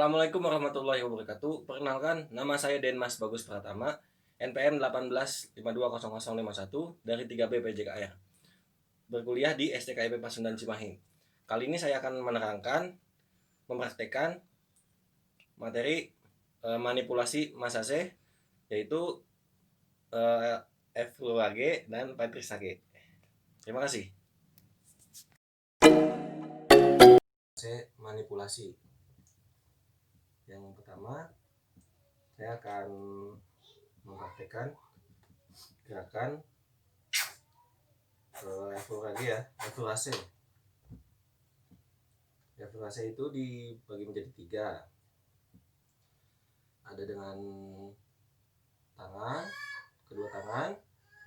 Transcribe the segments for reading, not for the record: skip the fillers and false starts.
Assalamualaikum warahmatullahi wabarakatuh. Perkenalkan, nama saya Denmas Bagus Pratama, NPM 18520051 dari 3B PJKR. Berkuliah di STKIP Pasundan Cimahi. Kali ini saya akan mempraktekkan materi manipulasi massa C, yaitu F G dan Patricia G. Terima kasih. C manipulasi. Yang pertama, saya akan mempraktekkan gerakan evaluasi. Evaluasi itu dibagi menjadi 3. Ada dengan tangan, kedua tangan,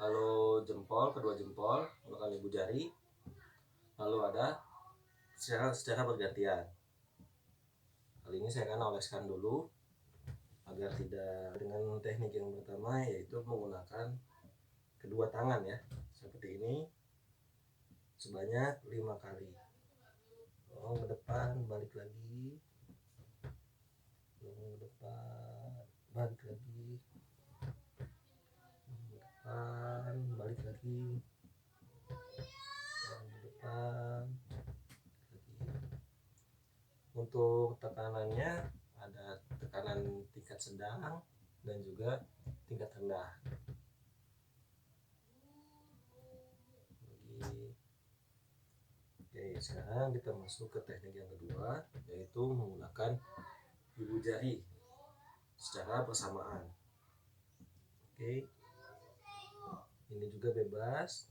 lalu kedua jempol menggunakan ibu jari, lalu ada secara bergantian. Kali ini saya akan oleskan dulu agar tidak, dengan teknik yang pertama yaitu menggunakan kedua tangan ya, seperti ini sebanyak 5 kali. Ke depan, balik lagi, ke depan, balik lagi, ke depan, balik lagi, ke depan, lagi. Untuk tekanannya ada tekanan tingkat sedang dan juga tingkat rendah. Oke, sekarang kita masuk ke teknik yang kedua, yaitu menggunakan ibu jari secara bersamaan. Oke, ini juga bebas,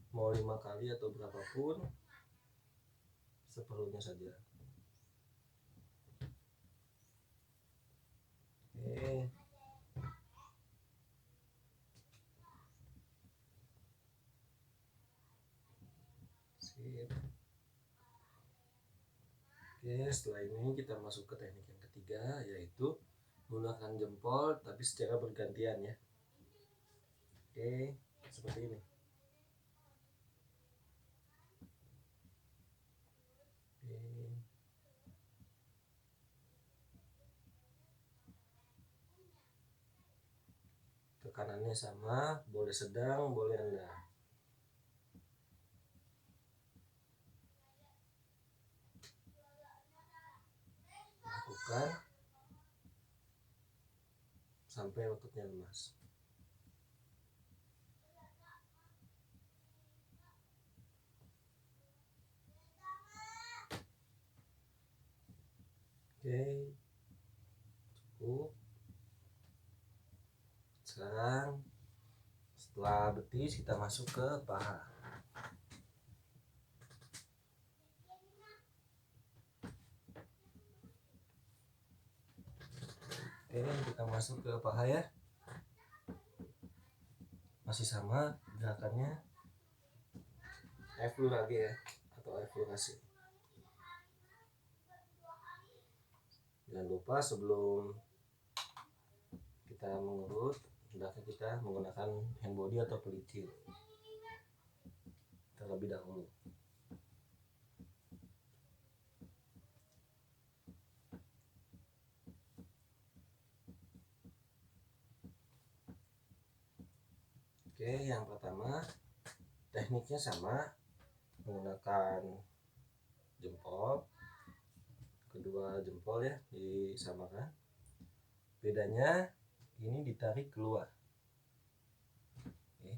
mau 5 kali atau berapapun, seperlunya saja. Oke. Sip. Oke, setelah ini kita masuk ke teknik yang ketiga, yaitu menggunakan jempol tapi secara bergantian ya. Oke, seperti ini. Oke. Tekanannya sama, boleh sedang, boleh rendah. Lakukan sampai ototnya lemas. Oke, cukup. Sekarang setelah betis kita masuk ke paha. Oke, kita masuk ke paha ya. Masih sama gerakannya lagi ya, atau evaluasi. Jangan lupa sebelum kita mengurut, hendaknya kita menggunakan hand body atau pelicin terlebih dahulu. Oke, yang pertama tekniknya sama, menggunakan jempol, kedua jempol ya disamakan. Bedanya ini ditarik keluar. Oke,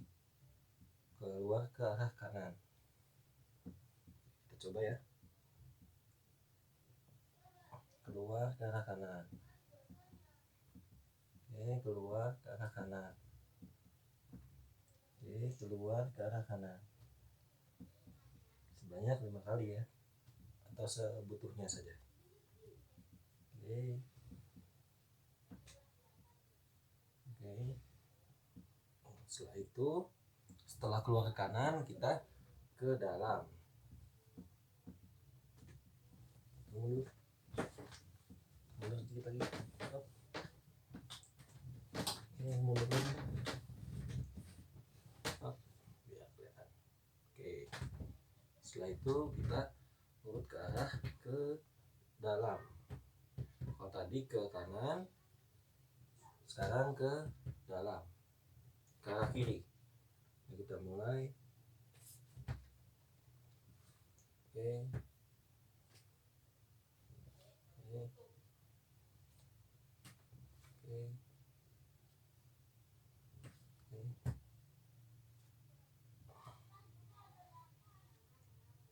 keluar ke arah kanan. Kita coba ya. Keluar ke arah kanan. Oke, keluar ke arah kanan. Oke, keluar ke arah kanan. Sebanyak 5 kali ya, atau sebutuhnya saja. Oke. Setelah itu, setelah keluar ke kanan, kita ke dalam. Mundur sedikit lagi. Mundur lagi. Biar kelihatan. Oke. Setelah itu kita urut ke arah ke dalam. Kalau tadi ke kanan, sekarang ke dalam, ke arah kiri. Jadi kita mulai. Oke. Oke. Oke.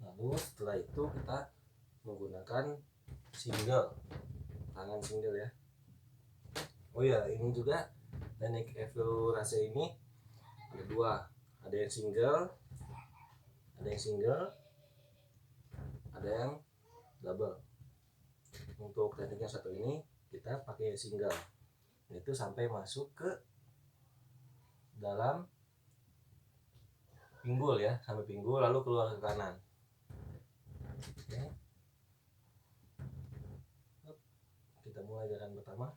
Lalu setelah itu kita menggunakan single, tangan single ya. Oh ya, ini juga teknik evaluasi ini ada dua, ada yang single, ada yang double. Untuk teknik yang satu ini kita pakai single, itu sampai masuk ke dalam pinggul ya, sampai pinggul lalu keluar ke kanan. Oke. Kita mulai gerakan pertama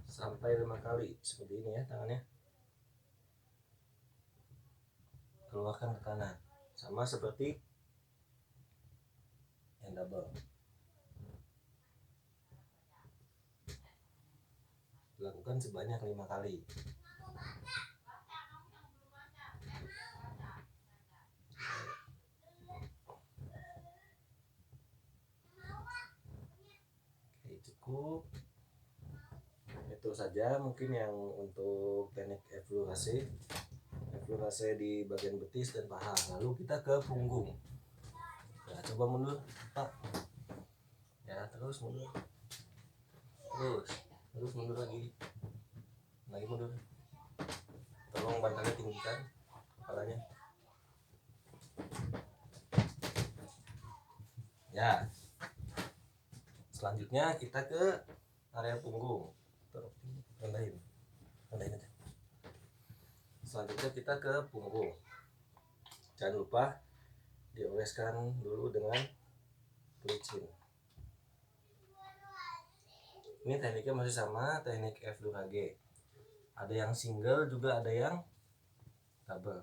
sampai 5 kali seperti ini ya, tangannya keluarkan ke kanan, sama seperti yang double. Lakukan sebanyak 5 kali. Oke, cukup. Itu saja mungkin yang untuk teknik evaluasi di bagian betis dan paha. Lalu kita ke punggung. Nah, coba mundur, Pak. Ya, terus mundur. Terus mundur lagi mundur. Tolong bantalnya tinggikan kepalanya. Ya. Selanjutnya kita ke area punggung. Rendahin aja. Selanjutnya kita ke punggung. Jangan lupa dioleskan dulu dengan pelicin. Ini tekniknya masih sama, teknik F2G. Ada yang single juga ada yang double.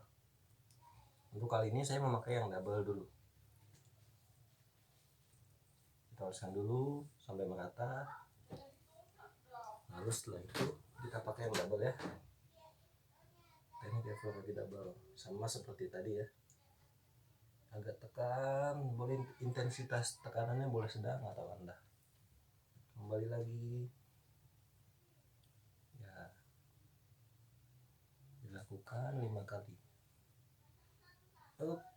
Untuk kali ini saya memakai yang double dulu. Kita oleskan dulu sampai merata. Lalu setelah itu kita pakai yang double ya. Teknik F2G double sama seperti tadi ya. Agak tekan, boleh intensitas tekanannya boleh sedang atau rendah. Kembali lagi ya, dilakukan 5 kali. Oke.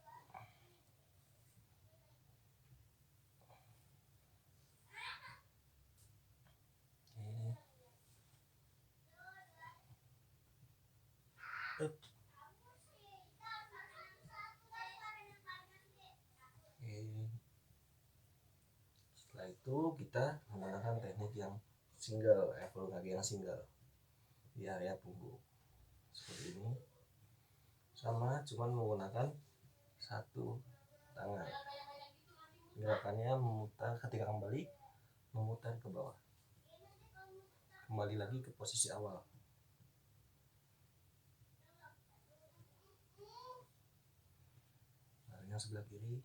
Setelah itu kita menggunakan teknik yang single, evaluasi yang single di area punggung seperti ini, sama cuman menggunakan satu tangan. Gerakannya memutar, ketika kembali memutar ke bawah, kembali lagi ke posisi awal. Lalu yang sebelah kiri.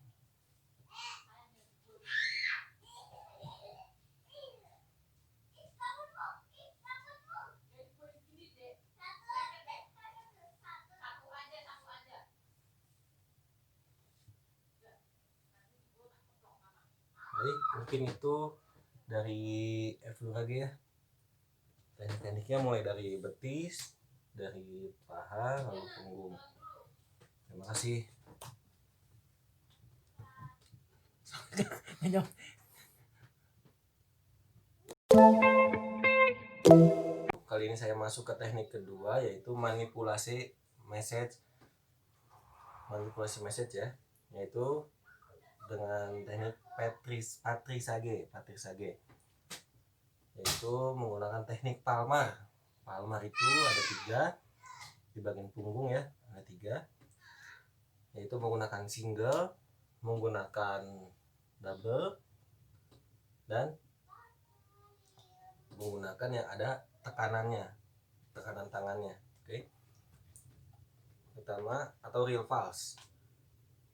Baik, mungkin itu dari F2G ya. Teknik-tekniknya mulai dari betis, dari paha, lalu punggung. Terima kasih. Kali ini saya masuk ke teknik kedua, yaitu manipulasi message ya, yaitu dengan teknik Patrisage, yaitu menggunakan teknik palmar. Palmar itu ada 3 di bagian punggung ya, ada 3, yaitu menggunakan single, menggunakan double, dan menggunakan yang ada tekanannya, tekanan tangannya. Oke. Pertama, atau real false.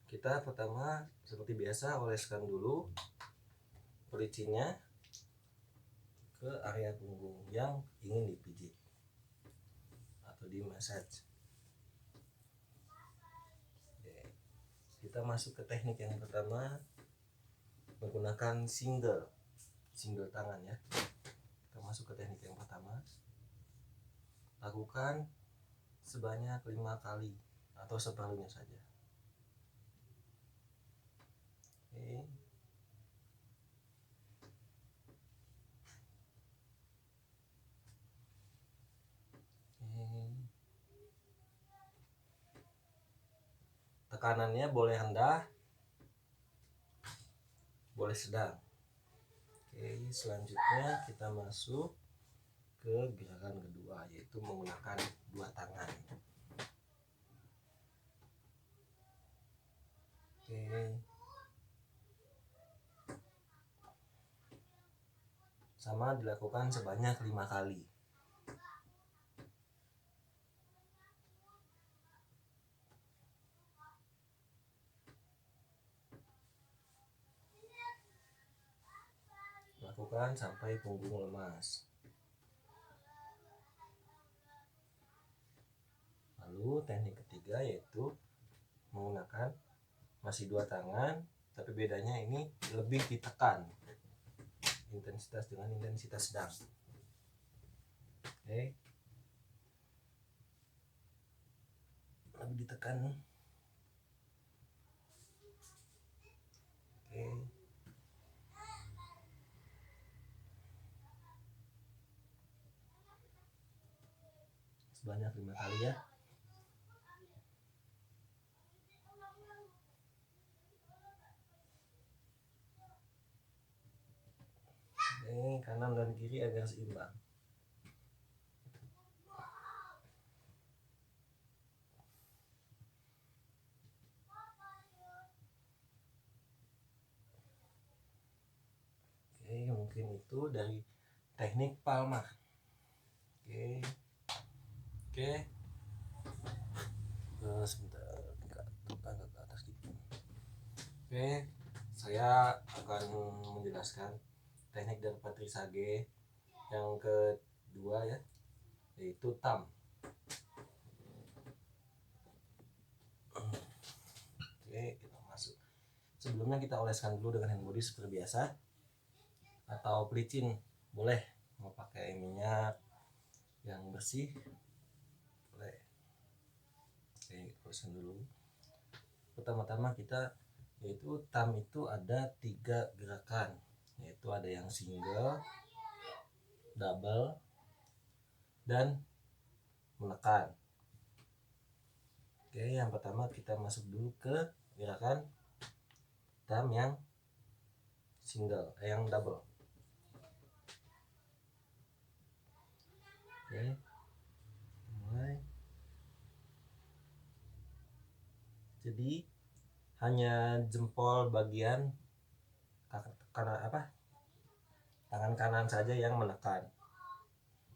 Kita pertama seperti biasa oleskan dulu pelicinnya ke area punggung yang ingin dipijit atau di massage. Oke, kita masuk ke teknik yang pertama menggunakan single tangan ya. Kita masuk ke teknik yang pertama, lakukan sebanyak 5 kali atau separuhnya saja. Oke. Tekanannya boleh rendah, boleh sedang. Oke, selanjutnya kita masuk ke gerakan kedua, yaitu menggunakan 2 tangan. Oke, sama dilakukan sebanyak 5 kali. Lakukan sampai punggung lemas. Lalu teknik ketiga yaitu menggunakan masih 2 tangan, tapi bedanya ini lebih ditekan, intensitas dengan intensitas sedang. Oke, lebih ditekan. Oke, sebanyak 5 kali ya. Oke, kanan dan kiri agar seimbang. Oke, mungkin itu dari teknik Palmar. Oke, sebentar, agak ke atas dikit. Oke, saya akan menjelaskan teknik dari Patrisage yang kedua ya, yaitu tam. Oke, kita masuk. Sebelumnya kita oleskan dulu dengan hand body seperti biasa, atau pelicin boleh, mau pakai minyak yang bersih boleh. Oke, oleskan dulu. Pertama-tama kita, yaitu tam itu ada 3 gerakan, yaitu ada yang single, double, dan menekan. Oke, yang pertama kita masuk dulu ke gerakan tam yang single, yang double. Oke, mulai. Jadi hanya jempol bagian tangan kanan saja yang menekan,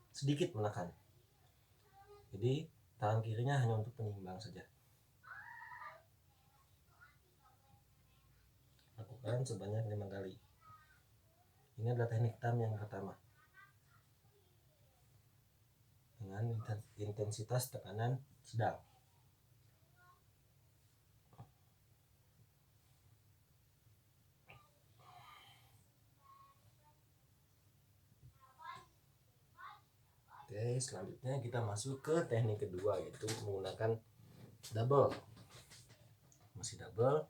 sedikit menekan. Jadi tangan kirinya hanya untuk penyimbang saja. Lakukan sebanyak 5 kali. Ini adalah teknik tam yang pertama dengan intensitas tekanan sedang. Oke, selanjutnya kita masuk ke teknik kedua, yaitu menggunakan double. Masih double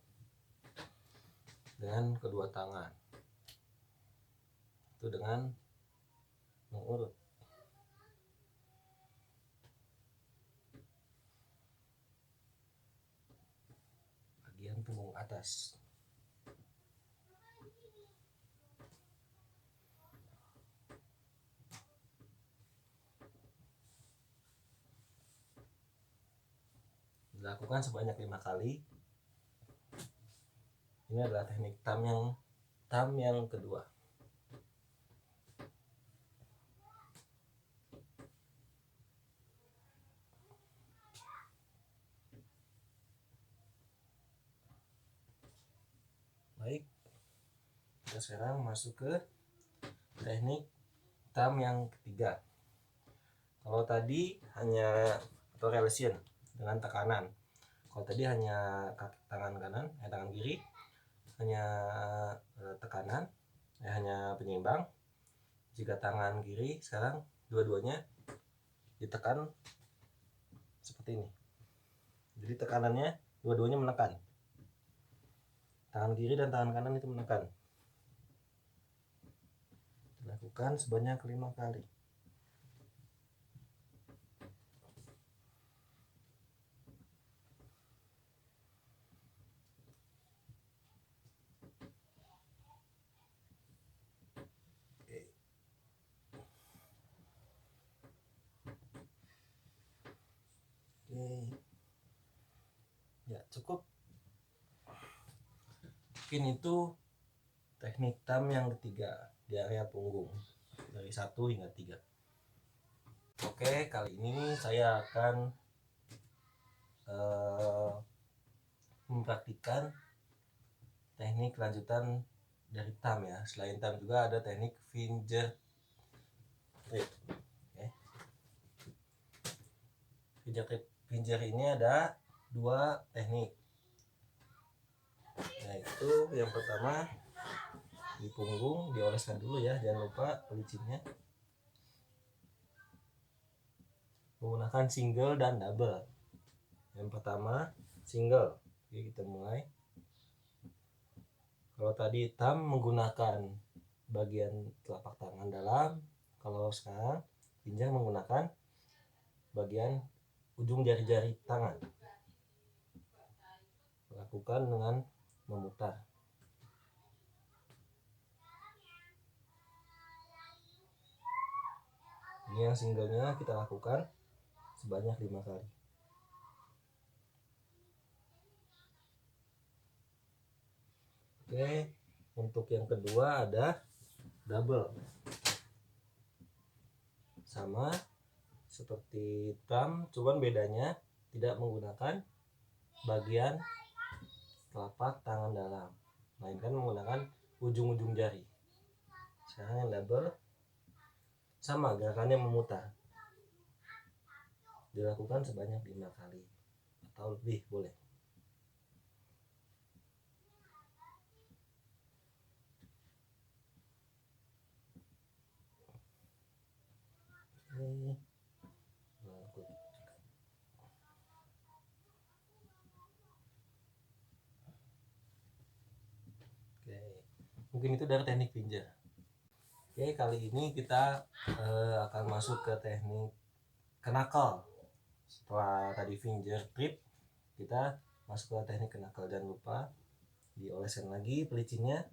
dengan kedua tangan, itu dengan mengurut. Bagian punggung atas. Dilakukan sebanyak 5 kali. Ini adalah teknik tam yang kedua. Baik, kita sekarang masuk ke teknik thumb yang ketiga. Kalau tadi hanya atau relation dengan tekanan. Kalau tadi hanya tangan kanan, tangan kiri hanya tekanan, hanya penyeimbang. Jika tangan kiri sekarang dua-duanya ditekan seperti ini. Jadi tekanannya dua-duanya menekan. Tangan kiri dan tangan kanan itu menekan. Lakukan sebanyak 5 kali. Ya, cukup. Mungkin itu teknik thumb yang ketiga di area punggung dari 1 hingga 3. Oke, kali ini saya akan mempraktikkan teknik lanjutan dari thumb ya. Selain thumb juga ada teknik finger trip. Finger ini ada 2 teknik, yaitu yang pertama di punggung dioleskan dulu ya, jangan lupa pelicinnya, menggunakan single dan double. Yang pertama single. Oke, kita mulai. Kalau tadi thumb menggunakan bagian telapak tangan dalam, kalau sekarang finger menggunakan bagian ujung jari-jari tangan. Lakukan dengan memutar. Ini yang singlenya kita lakukan sebanyak 5 kali. Oke, untuk yang kedua ada double. Sama seperti thumb, cuman bedanya tidak menggunakan bagian telapak tangan dalam, melainkan menggunakan ujung-ujung jari. Sekarang yang double sama, gerakannya memutar. Dilakukan sebanyak 5 kali atau lebih boleh. Oke, mungkin itu dari teknik finger. Oke, kali ini kita akan masuk ke teknik knuckle. Setelah tadi finger grip, kita masuk ke teknik knuckle. Jangan lupa dioleskan lagi pelicinnya.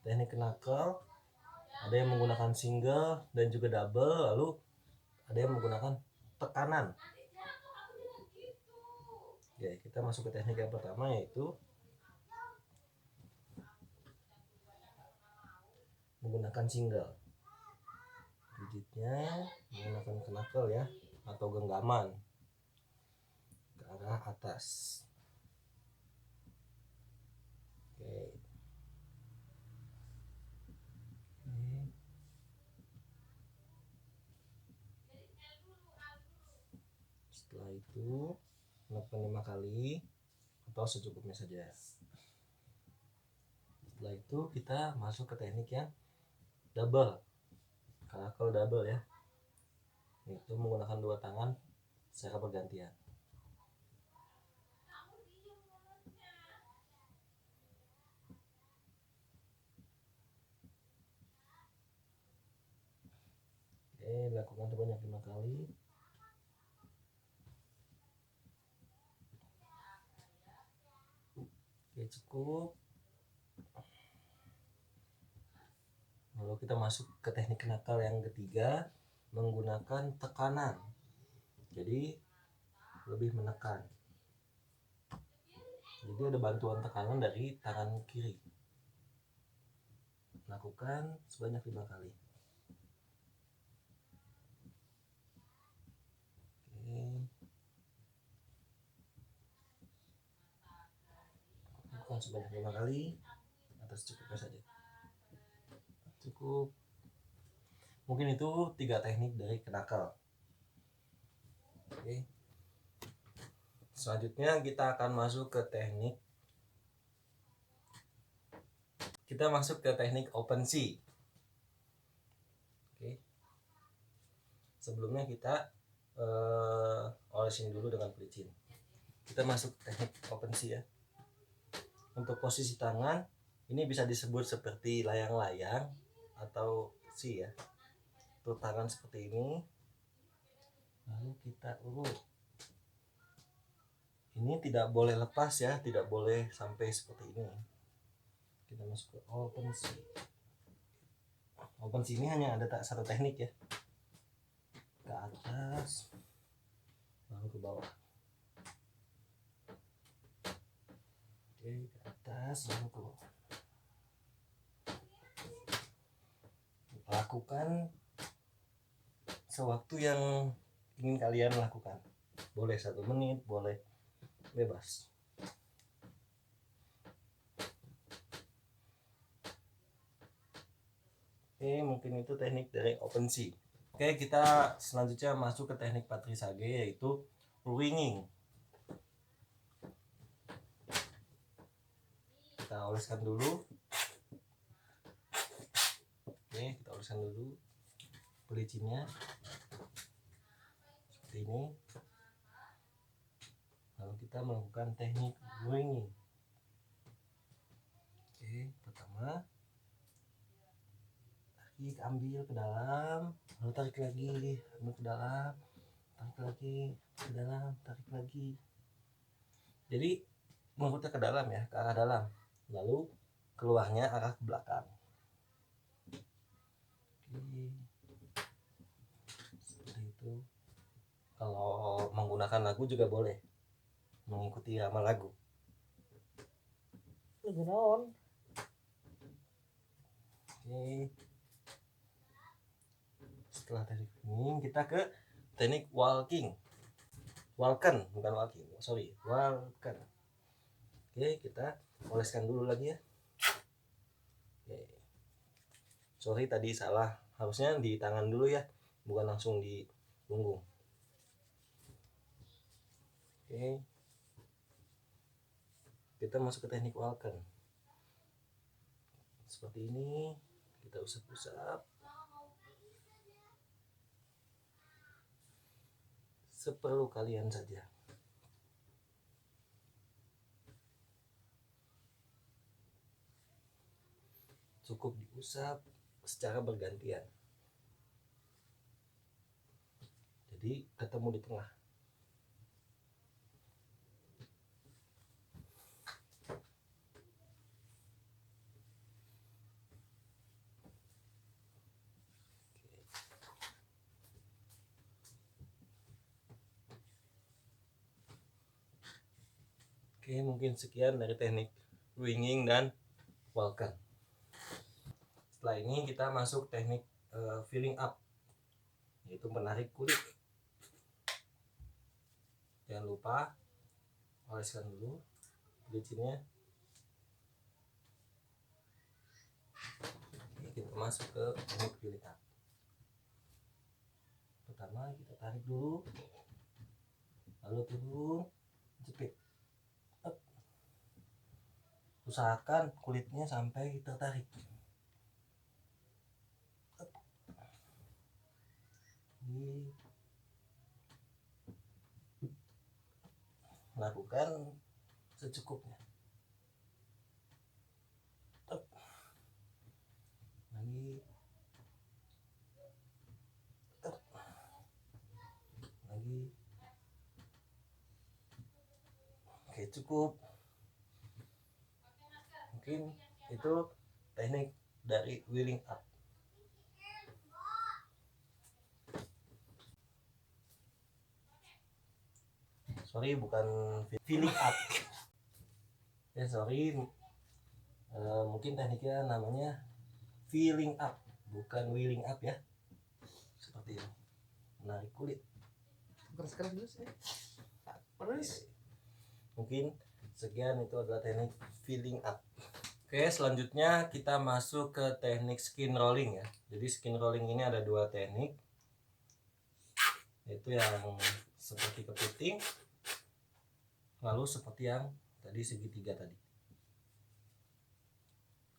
Teknik knuckle ada yang menggunakan single dan juga double, lalu ada yang menggunakan tekanan. Oke, kita masuk ke teknik yang pertama, yaitu menggunakan single. Gigitnya menggunakan knuckle ya, atau genggaman ke arah atas. Oke. Setelah itu melakukan 5 kali atau secukupnya saja. Setelah itu kita masuk ke teknik yang double, knuckle double ya, itu menggunakan 2 tangan secara bergantian. Oke, lakukan sebanyak 5 kali. Oke, cukup. Lalu kita masuk ke teknik knuckle yang ketiga, menggunakan tekanan. Jadi lebih menekan. Jadi ada bantuan tekanan dari tangan kiri. Lakukan sebanyak 5 kali. Oke. Lakukan sebanyak 5 kali atau secukupnya saja. Cukup. Mungkin itu 3 teknik dari knuckle. Oke. Selanjutnya kita akan masuk ke teknik open C. Oke. Sebelumnya kita olesin dulu dengan pelicin. Kita masuk ke teknik open C ya. Untuk posisi tangan ini bisa disebut seperti layang-layang atau C ya. Untuk tangan seperti ini, lalu kita urut. Ini tidak boleh lepas ya, tidak boleh sampai seperti ini. Kita masuk ke open C. Open C ini hanya ada satu teknik ya, ke atas lalu ke bawah. Oke, ke atas lalu ke bawah. Lakukan sewaktu yang ingin kalian lakukan. Boleh 1 menit, boleh bebas. Oke, mungkin itu teknik dari open C. Oke, kita selanjutnya masuk ke teknik Patrisage, yaitu winging. Kita oleskan dulu. Oke, kita oleskan dulu pelicinnya seperti ini. Lalu kita melakukan teknik winging. Oke, pertama tarik, ambil ke dalam, lalu tarik lagi, ambil ke dalam, tarik lagi, ke dalam, tarik lagi. Jadi mengutnya ke dalam ya, ke arah dalam, lalu keluarnya arah ke belakang. Oke. Seperti itu. Kalau menggunakan lagu juga boleh, mengikuti irama lagu. Lagu naon? Oke. Setelah teknik ini kita ke teknik walking. Walken, bukan walking, sorry, walken. Oke, kita oleskan dulu lagi ya. Oke. Sorry tadi salah, harusnya di tangan dulu ya, bukan langsung di punggung. Oke, kita masuk ke teknik walken. Seperti ini, kita usap-usap seperlu kalian saja. Cukup diusap secara bergantian, jadi ketemu di tengah. Oke, mungkin sekian dari teknik winging dan walken. Setelah ini kita masuk teknik filling up, yaitu menarik kulit. Jangan lupa oleskan dulu pelicinnya. Oke, kita masuk ke teknik filling up. Pertama kita tarik dulu, lalu turun, jepit. Usahakan kulitnya sampai tertarik. Lakukan secukupnya. Lagi, lagi. Oke, cukup. Mungkin itu teknik dari wheeling up. Sorry, bukan filling up. Ya sorry, mungkin tekniknya namanya filling up, bukan wheeling up ya. Seperti ini, menarik kulit. Keras-keras dulu sih. Mungkin sekian, itu adalah teknik filling up. Oke, selanjutnya kita masuk ke teknik skin rolling ya. Jadi skin rolling ini ada dua teknik, yaitu yang seperti kepiting, lalu seperti yang tadi segitiga tadi.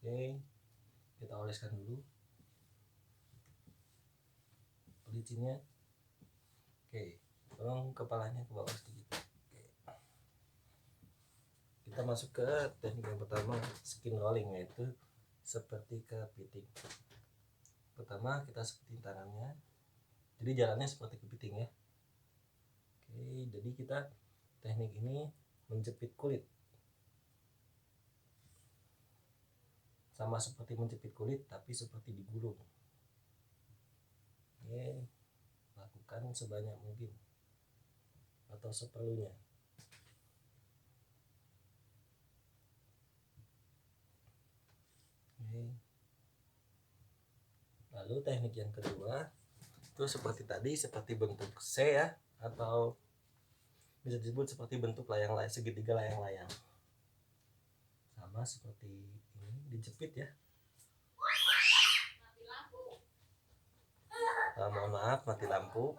Oke, kita oleskan dulu pelicinnya. Oke, tolong kepalanya ke bawah sedikit. Oke. Kita masuk ke teknik yang pertama, skin rolling, yaitu seperti kepiting. Pertama kita seperti tangannya, jadi jalannya seperti kepiting ya. Oke, jadi kita teknik ini menjepit kulit, sama seperti menjepit kulit tapi seperti digulung. Oke, lakukan sebanyak mungkin atau seperlunya. Oke. Lalu teknik yang kedua itu seperti tadi, seperti bentuk C ya, atau bisa disebut seperti bentuk layang-layang, segitiga layang-layang. Sama seperti ini, dijepit ya. Mohon maaf, mati lampu.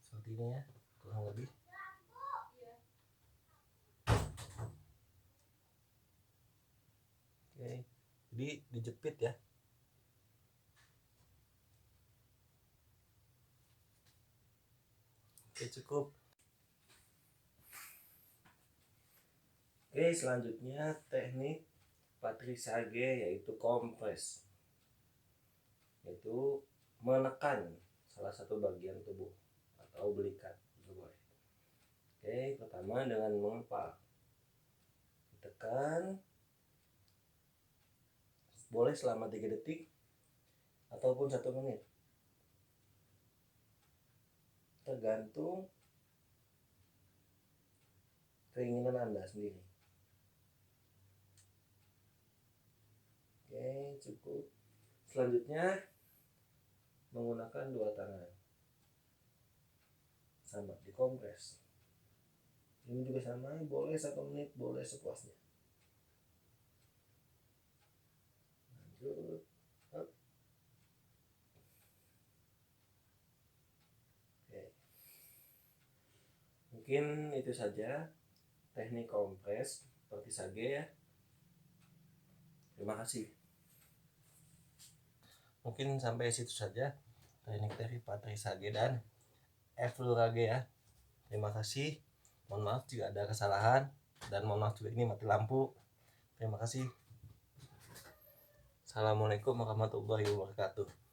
Seperti ini ya, kurang lebih. Oke, jadi dijepit ya. Oke, cukup. Oke, selanjutnya teknik Patrisage, yaitu kompres, yaitu menekan salah satu bagian tubuh atau belikat juga boleh. Oke, pertama dengan mengepal, ditekan, boleh selama 3 detik ataupun 1 menit, tergantung keinginan Anda sendiri. Oke, cukup. Selanjutnya menggunakan 2 tangan, sama dikompres. Ini juga sama, boleh 1 menit, boleh sepuasnya. Lanjut. Oke. Mungkin itu saja teknik kompres Patrisage ya. Terima kasih. Mungkin sampai situ saja teknik dari Patrisage dan Efflurage ya. Terima kasih. Mohon maaf jika ada kesalahan, dan mohon maaf juga ini mati lampu. Terima kasih. Assalamualaikum warahmatullahi wabarakatuh.